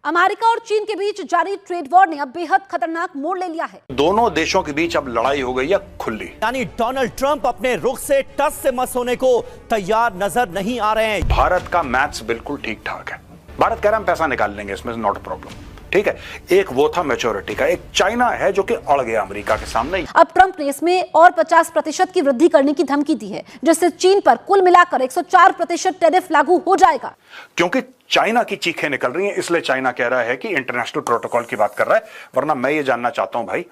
America और चीन के बीच जारी ट्रेड वॉर ने अब बेहद खतरनाक मोड़ ले लिया है। दोनों देशों के बीच अब लड़ाई हो गई है खुली। यानी डोनाल्ड ट्रंप अपने रुख से टस से मस होने को तैयार नजर नहीं आ रहे हैं। भारत का मैथ्स बिल्कुल ठीक ठाक है। भारत कह रहा है हम पैसा निकाल लेंगे, इसमें नॉट अ प्रॉब्लम। ठीक है, एक वो था मैच्योरिटी का। एक चाइना है जो कि अड़ गया अमेरिका के सामने। अब ट्रंप ने इसमें और 50% की वृद्धि करने की धमकी दी है, जिससे चीन पर कुल मिलाकर 104% टैरिफ लागू हो जाएगा। क्योंकि चाइना की चीखें निकल रही हैं, इसलिए चाइना कह रहा है कि इंटरनेशनल प्रोटोकॉल की बात कर रहा है। वरना मैं ये जानना चाहता हूं भाई,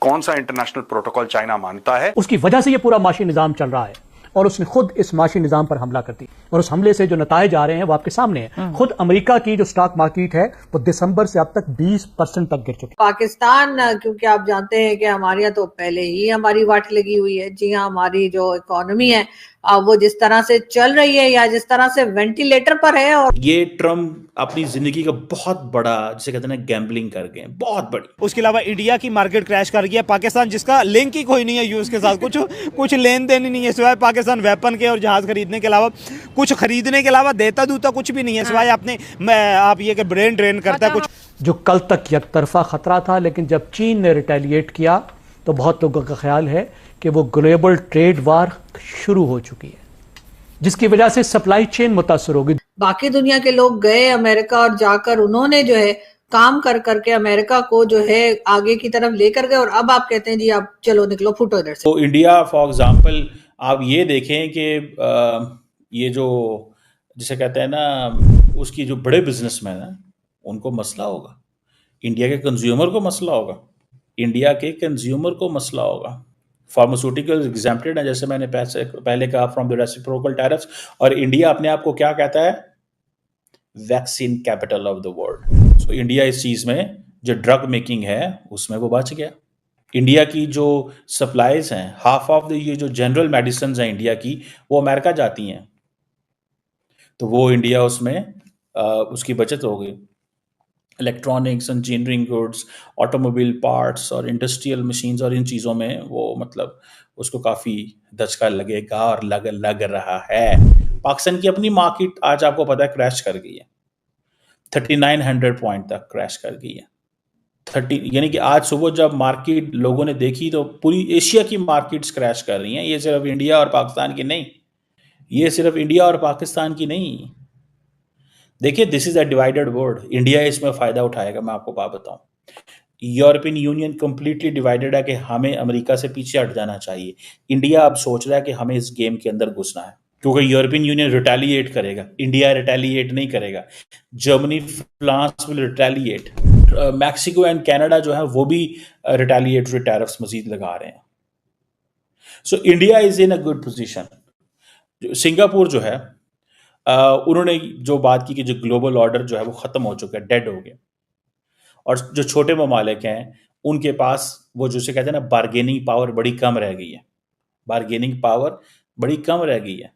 कौन सा इंटरनेशनल प्रोटोकॉल चाइना मानता है? उसकी वजह से ये पूरा माशी निजाम चल रहा है और उसने खुद इस माशी निजाम पर हमला कर दी और उस हमले से जो नतायज आ रहे हैं वो आपके सामने हैं। खुद अमेरिका की जो स्टॉक मार्केट है वो दिसंबर से अब तक 20% तक गिर चुकी है। पाकिस्तान, क्योंकि आप जानते हैं कि हमारे यहाँ तो पहले ही हमारी वाट लगी हुई है। जी हाँ, हमारी जो इकोनॉमी है वो जिस तरह से चल रही है या जिस तरह से वेंटिलेटर पर है। और ये ट्रम्प अपनी जिंदगी का बहुत बड़ा, जिसे कहते हैं ना, गैम्बलिंग कर गए, बहुत बड़ी। उसके अलावा इंडिया की मार्केट क्रैश कर गया। पाकिस्तान जिसका लिंक ही कोई नहीं है यूएस के साथ, कुछ लेन देन ही नहीं है सिवाय पाकिस्तान वेपन के और जहाज खरीदने के अलावा, कुछ खरीदने के अलावा देता दूता कुछ भी नहीं है सिवाय अपने आप ये कि ब्रेन ड्रेन करता है कुछ। जो कल तक एकतरफा खतरा था, लेकिन जब चीन ने रिटेलिएट किया तो बहुत लोगों का ख्याल है कि वो ग्लोबल ट्रेड वार शुरू हो चुकी है, जिसकी वजह से सप्लाई चेन मुतासर होगी। बाकी दुनिया के लोग गए अमेरिका और जाकर उन्होंने जो है काम कर करके अमेरिका को जो है आगे की तरफ लेकर गए। और अब आप कहते हैं जी आप चलो निकलो फुटो इधर से। तो इंडिया फॉर एग्जांपल आप ये देखें कि ये जो जिसे कहते हैं ना, उसकी जो बड़े बिजनेसमैन हैं उनको मसला होगा, इंडिया के कंज्यूमर को मसला होगा, इंडिया के कंज्यूमर को मसला होगा। फार्मास्यूटिकल्स एग्जेम्प्टेड है, जैसे मैंने पहले कहा, फ्रॉम द रेसिप्रोकल टैरिफ्स। और इंडिया अपने आप को क्या कहता है? Vaccine capital of the world. So India इस चीज में जो ड्रग मेकिंग है उसमें वो बच गया। इंडिया की जो सप्लाईज हैं, हाफ ऑफ द ये जो जनरल मेडिसिन हैं इंडिया की, वो अमेरिका जाती हैं, तो वो इंडिया उसमें उसकी बचत हो गई। Electronics, engineering goods, automobile parts और इंडस्ट्रियल मशीन्स और इन चीज़ों में वो मतलब उसको काफ़ी दचका लगेगा और लग रहा है। पाकिस्तान की अपनी मार्केट आज आपको पता है क्रैश कर गई है, 3900 पॉइंट तक क्रैश कर गई है। 30 यानी कि आज सुबह जब मार्केट लोगों ने देखी तो पूरी एशिया की मार्केट्स क्रैश कर रही हैं। ये सिर्फ इंडिया और पाकिस्तान की नहीं, ये सिर्फ इंडिया और पाकिस्तान की नहीं। देखिए, this is a divided world. India इसमें फायदा उठाएगा, मैं आपको बात बताऊं। यूरोपियन यूनियन कंप्लीटली डिवाइडेड है कि हमें अमेरिका से पीछे हट जाना चाहिए। इंडिया अब सोच रहा है कि हमें इस गेम के अंदर घुसना है, क्योंकि यूरोपियन यूनियन रिटेलिएट करेगा, इंडिया रिटेलिएट नहीं करेगा। Germany, France will retaliate, Mexico and Canada जो है वो भी रिटेलिएटरी टैरिफ्स मजीद लगा रहे हैं। So India is in a good position. Singapore जो है उन्होंने जो बात की कि जो ग्लोबल ऑर्डर जो है वो ख़त्म हो चुका है, डेड हो गया। और जो छोटे ममालिक हैं उनके पास वो जिसे कहते हैं ना, बार्गेनिंग पावर बड़ी कम रह गई है। बार्गेनिंग पावर बड़ी कम रह गई है।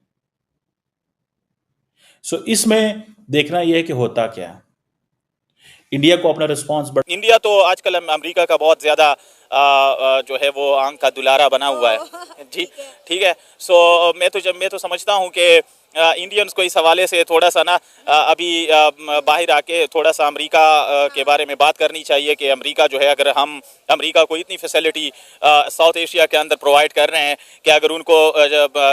सो इसमें देखना यह है कि होता क्या है। इंडिया को अपना रिस्पॉन्स इंडिया तो आजकल अमेरिका का बहुत ज़्यादा जो है वो आंख का दुलारा बना हुआ है जी। ठीक है, सो मैं तो समझता हूँ कि इंडियंस को इस हवाले से थोड़ा सा ना अभी बाहर आके थोड़ा सा अमेरिका के बारे में बात करनी चाहिए कि अमेरिका जो है, अगर हम अमेरिका को इतनी फैसिलिटी साउथ एशिया के अंदर प्रोवाइड कर रहे हैं कि अगर उनको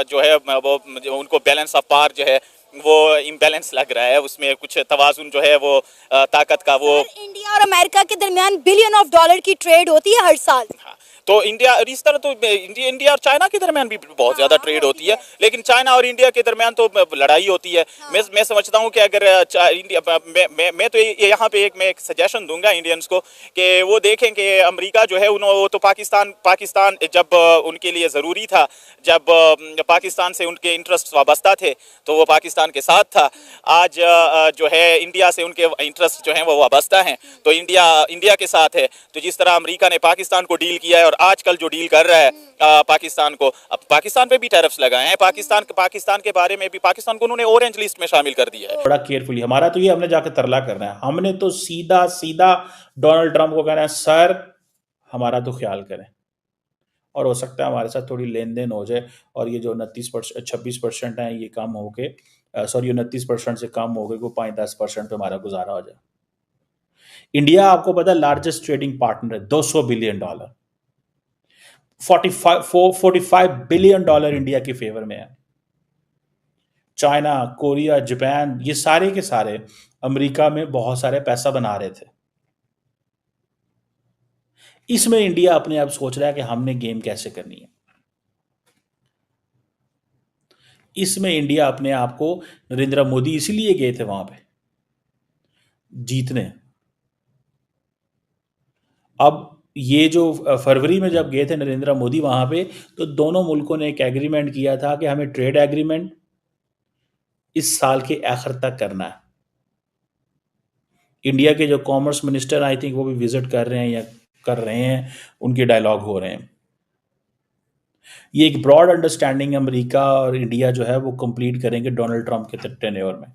जो है वो उनको बैलेंस ऑफ पावर जो है वो इम्बैलेंस लग रहा है, उसमें कुछ तवाजुन जो है वो ताकत का, वो इंडिया और अमेरिका के दरमियान बिलियन ऑफ डॉलर की ट्रेड होती है हर साल। हाँ, तो इंडिया इस तरह तो इंडिया और चाइना के दरमियान भी बहुत ज़्यादा ट्रेड होती है, लेकिन चाइना और इंडिया के दरमियान तो लड़ाई होती है। मैं समझता हूँ कि अगर इंडिया मैं तो यहाँ पे एक सजेशन दूंगा इंडियंस को कि वो देखें कि अमेरिका जो है वो तो पाकिस्तान जब उनके लिए ज़रूरी था, जब पाकिस्तान से उनके इंटरेस्ट वाबस्ता थे तो वो पाकिस्तान के साथ था। आज जो है इंडिया से उनके इंटरेस्ट जो हैं वो वाबस्ता हैं, तो इंडिया के साथ है। तो जिस तरह अमेरिका ने पाकिस्तान को डील किया है और आजकल जो डील कर रहा है पाकिस्तान को, अब पाकिस्तान पे भी टैरिफ्स लगाए हैं। पाकिस्तान के बारे में भी पाकिस्तान को उन्होंने ऑरेंज लिस्ट में शामिल कर दिया है। बड़ा केयरफुली हमारा तो ये हमने जाकर तरला करना है। हमने तो सीधा डोनाल्ड ट्रंप को कहना है, सर हमारा तो ख्याल करें, और हो सकता है हमारे साथ थोड़ी लेन देन हो जाए और ये जो 26% है ये कम हो के 29% से कम हो गए को 5-10% पे हमारा गुजारा हो जाए। इंडिया आपको पता है लार्जेस्ट ट्रेडिंग पार्टनर है, $200 बिलियन, 45 बिलियन डॉलर इंडिया के फेवर में है। चाइना, कोरिया, जापान, ये सारे के सारे अमेरिका में बहुत सारे पैसा बना रहे थे। इसमें इंडिया अपने आप सोच रहा है कि हमने गेम कैसे करनी है। इसमें इंडिया अपने आप को, नरेंद्र मोदी इसीलिए गए थे वहां पे जीतने। अब ये जो फरवरी में जब गए थे नरेंद्र मोदी वहां पे, तो दोनों मुल्कों ने एक एग्रीमेंट किया था कि हमें ट्रेड एग्रीमेंट इस साल के आखिर तक करना है। इंडिया के जो कॉमर्स मिनिस्टर आई थिंक वो भी विजिट कर रहे हैं या कर रहे हैं, उनके डायलॉग हो रहे हैं। ये एक ब्रॉड अंडरस्टैंडिंग अमेरिका और इंडिया जो है वो कंप्लीट करेंगे डोनाल्ड ट्रंप के टेन्योर में,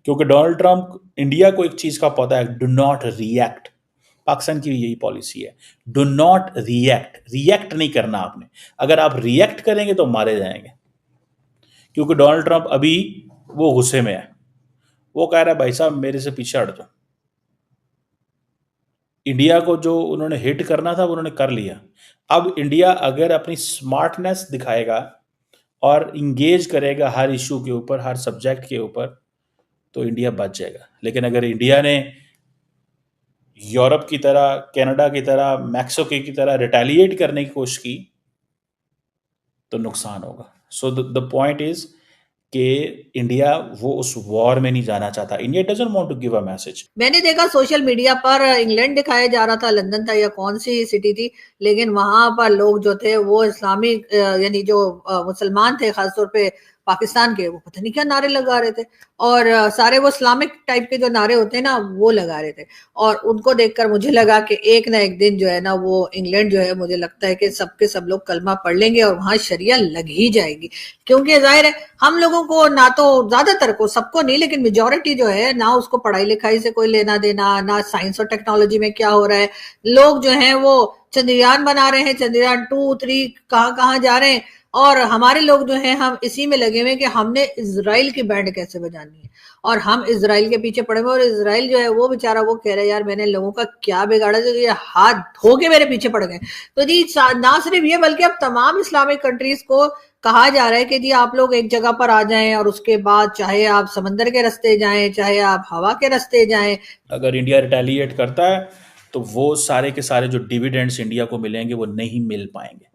क्योंकि डोनाल्ड ट्रंप इंडिया को एक चीज का पता है, डू नॉट रिएक्ट। पाकिस्तान की यही पॉलिसी है, डू नॉट रिएक्ट नहीं करना आपने। अगर आप रिएक्ट करेंगे तो मारे जाएंगे, क्योंकि डोनाल्ड ट्रंप अभी वो गुस्से में है। वो कह रहा है भाई साहब मेरे से पीछे हट जाओ। इंडिया को जो उन्होंने हिट करना था वो उन्होंने कर लिया। अब इंडिया अगर अपनी स्मार्टनेस दिखाएगा और इंगेज करेगा हर इशू के ऊपर, हर सब्जेक्ट के ऊपर, तो इंडिया बच जाएगा। लेकिन अगर इंडिया ने यूरोप की तरह, कनाडा की तरह, मैक्सिको की तरह रिटेलिएट करने की कोशिश की तो नुकसान होगा। सो द पॉइंट इज कि इंडिया वो उस वॉर में नहीं जाना चाहता। India doesn't want to give a message. मैंने देखा सोशल मीडिया पर इंग्लैंड दिखाया जा रहा था, लंदन था या कौन सी सिटी थी, लेकिन वहां पर लोग जो थे वो इस्लामिक यानी जो मुसलमान थे, खासतौर पे पाकिस्तान के, वो पता नहीं क्या नारे लगा रहे थे, और सारे वो इस्लामिक टाइप के जो नारे होते हैं ना वो लगा रहे थे। और उनको देखकर मुझे लगा कि एक ना एक दिन जो है ना वो इंग्लैंड जो है, मुझे लगता है कि सबके सब लोग कलमा पढ़ लेंगे और वहां शरिया लग ही जाएगी। क्योंकि जाहिर है हम लोगों को ना, तो ज्यादातर को, सबको नहीं लेकिन मेजोरिटी जो है ना, उसको पढ़ाई लिखाई से कोई लेना देना ना, साइंस और टेक्नोलॉजी में क्या हो रहा है। लोग जो है वो चंद्रयान बना रहे हैं, चंद्रयान 2, 3 कहाँ जा रहे हैं, और हमारे लोग जो हैं हम इसी में लगे हुए कि हमने इजराइल की बैंड कैसे बजानी है, और हम इजराइल के पीछे पड़े हुए। और इजराइल जो है वो बेचारा वो कह रहा है यार मैंने लोगों का क्या बिगाड़ा जो ये हाथ धो के मेरे पीछे पड़ गए। तो जी ना सिर्फ ये बल्कि अब तमाम इस्लामिक कंट्रीज को कहा जा रहा है कि जी आप लोग एक जगह पर आ जाएं, और उसके बाद चाहे आप समंदर के रास्ते जाएं, चाहे आप हवा के रास्ते जाएं। अगर इंडिया रिटेलिएट करता है तो वो सारे के सारे जो डिविडेंड्स इंडिया को मिलेंगे वो नहीं मिल पाएंगे।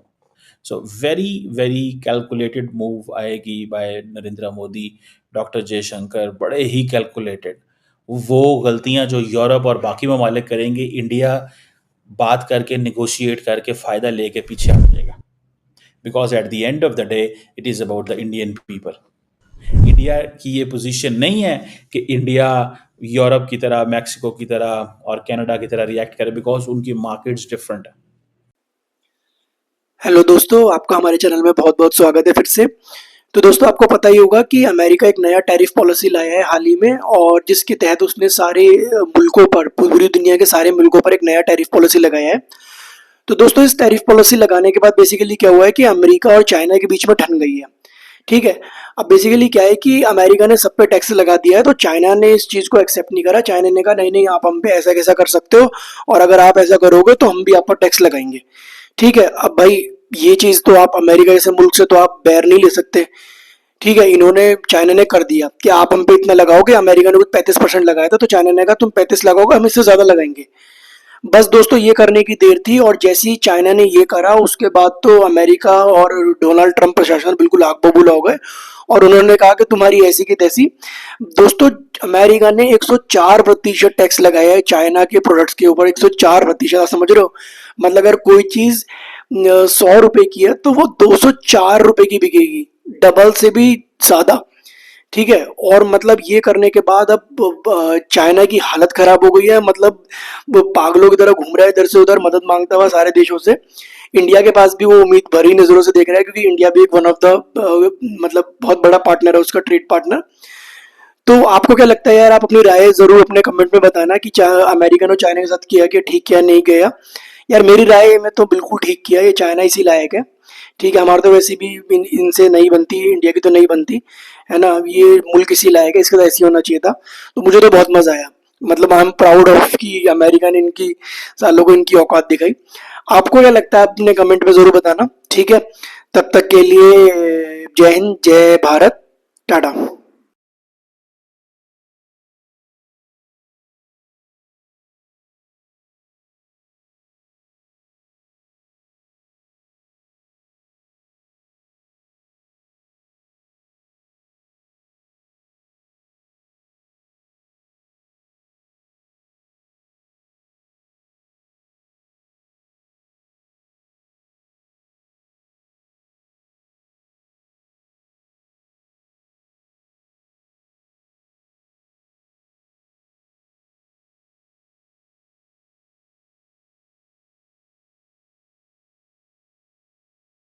So very very calculated move आएगी बाय नरेंद्र मोदी, डॉक्टर जयशंकर, बड़े ही कैलकुलेटेड। वो गलतियां जो यूरोप और बाकी ममालिक करेंगे, इंडिया बात करके, नेगोशिएट करके, फ़ायदा लेके पीछे हट जाएगा। Because at the end of the day it is about the Indian people. India की ये पोजीशन नहीं है कि इंडिया यूरोप की तरह, मैक्सिको की तरह और कनाडा की तरह रिएक्ट करे, बिकॉज उनकी मार्केट्स डिफरेंट है। हेलो दोस्तों, आपका हमारे चैनल में बहुत बहुत स्वागत है फिर से। तो दोस्तों आपको पता ही होगा कि अमेरिका एक नया टैरिफ पॉलिसी लाया है हाल ही में, और जिसके तहत उसने सारे मुल्कों पर, पूरी दुनिया के सारे मुल्कों पर एक नया टैरिफ पॉलिसी लगाया है। तो दोस्तों इस टैरिफ पॉलिसी लगाने के बाद बेसिकली क्या हुआ है कि अमेरिका और चाइना के बीच में ठन गई है। ठीक है, अब बेसिकली क्या है कि अमेरिका ने सब पे टैक्स लगा दिया है, तो चाइना ने इस चीज़ को एक्सेप्ट नहीं करा। चाइना ने कहा नहीं नहीं, आप हम पे ऐसा कैसा कर सकते हो, और अगर आप ऐसा करोगे तो हम भी आप पर टैक्स लगाएंगे। ठीक है, अब भाई ये चीज़ तो आप अमेरिका जैसे मुल्क से तो आप बैर नहीं ले सकते। ठीक है, इन्होंने, चाइना ने कर दिया कि आप हम पे इतना लगाओगे। अमेरिका ने कुछ 35% लगाया था, तो चाइना ने कहा तुम 35 लगाओगे, हम इससे ज़्यादा लगाएंगे। बस दोस्तों ये करने की देर थी, और जैसे ही चाइना ने ये करा उसके बाद तो अमेरिका और डोनाल्ड ट्रंप प्रशासन बिल्कुल आग बबूला हो गए, और उन्होंने कहा कि तुम्हारी ऐसी की तैसी। दोस्तों अमेरिका ने 104% टैक्स लगाया है चाइना के प्रोडक्ट्स के ऊपर। 104%, आप समझ रहे हो? मतलब अगर कोई चीज़ 100 रुपये की है तो वो 204 रुपये की बिकेगी, डबल से भी ज़्यादा। ठीक है, और मतलब ये करने के बाद अब चाइना की हालत खराब हो गई है। मतलब वो पागलों की तरह घूम रहा है इधर से उधर, मदद मांगता हुआ सारे देशों से। इंडिया के पास भी वो उम्मीद भरी नज़रों से देख रहा है, क्योंकि इंडिया भी एक वन ऑफ द मतलब बहुत बड़ा पार्टनर है उसका, ट्रेड पार्टनर। तो आपको क्या लगता है यार? आप अपनी राय ज़रूर अपने कमेंट में बताना कि अमेरिका ने चाइना के साथ किया कि ठीक किया, नहीं किया। यार मेरी राय में तो बिल्कुल ठीक किया, ये चाइना इसी लायक है। ठीक है, हमारे तो वैसे भी इनसे नहीं बनती, इंडिया की तो नहीं बनती है ना, ये मुल्क इसी लायक है, इसका तो ऐसे ही होना चाहिए था। तो मुझे तो बहुत मज़ा आया। मतलब आई एम प्राउड ऑफ कि अमेरिका ने इनकी सालों को इनकी औकात दिखाई। आपको क्या लगता है अपने कमेंट में जरूर बताना, ठीक है। तब तक के लिए जय हिंद, जय भारत, टाटा।